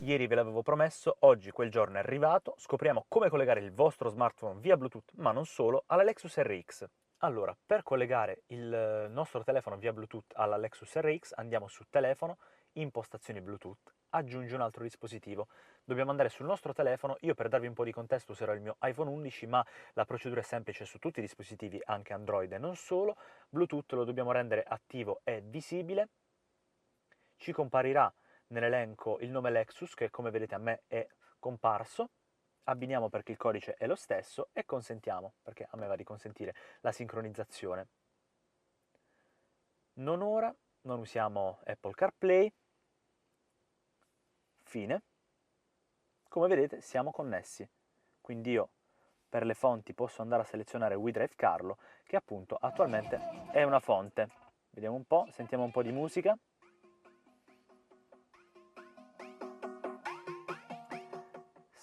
Ieri ve l'avevo promesso, oggi quel giorno è arrivato, scopriamo come collegare il vostro smartphone via Bluetooth, ma non solo, alla Lexus RX. Allora, per collegare il nostro telefono via Bluetooth alla Lexus RX andiamo su Telefono, Impostazioni Bluetooth, aggiungi un altro dispositivo. Dobbiamo andare sul nostro telefono, io per darvi un po' di contesto userò il mio iPhone 11, ma la procedura è semplice su tutti i dispositivi, anche Android e non solo. Bluetooth lo dobbiamo rendere attivo e visibile, ci comparirà nell'elenco il nome Lexus, che come vedete a me è comparso, abbiniamo perché il codice è lo stesso e consentiamo, perché a me va di consentire la sincronizzazione. Non ora, non usiamo Apple CarPlay, fine. Come vedete siamo connessi, quindi io per le fonti posso andare a selezionare WeDrive Carlo, che appunto attualmente è una fonte. Vediamo un po', sentiamo un po' di musica.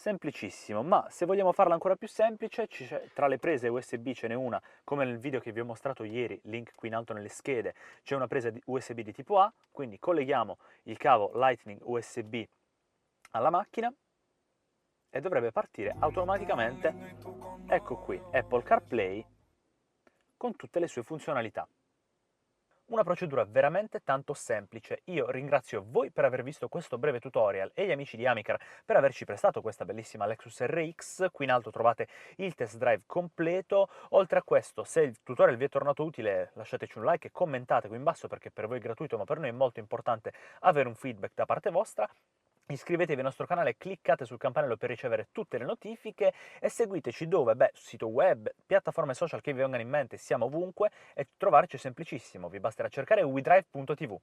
Semplicissimo, ma se vogliamo farla ancora più semplice, tra le prese USB ce n'è una, come nel video che vi ho mostrato ieri, link qui in alto nelle schede, c'è una presa USB di tipo A, quindi colleghiamo il cavo Lightning USB alla macchina e dovrebbe partire automaticamente, ecco qui, Apple CarPlay con tutte le sue funzionalità. Una procedura veramente tanto semplice. Io ringrazio voi per aver visto questo breve tutorial e gli amici di Amicar per averci prestato questa bellissima Lexus RX. Qui in alto trovate il test drive completo. Oltre a questo, se il tutorial vi è tornato utile, lasciateci un like e commentate qui in basso perché per voi è gratuito, ma per noi è molto importante avere un feedback da parte vostra. Iscrivetevi al nostro canale, cliccate sul campanello per ricevere tutte le notifiche e seguiteci dove? Beh, sito web, piattaforme social che vi vengano in mente, siamo ovunque e trovarci è semplicissimo, vi basterà cercare wedrive.tv.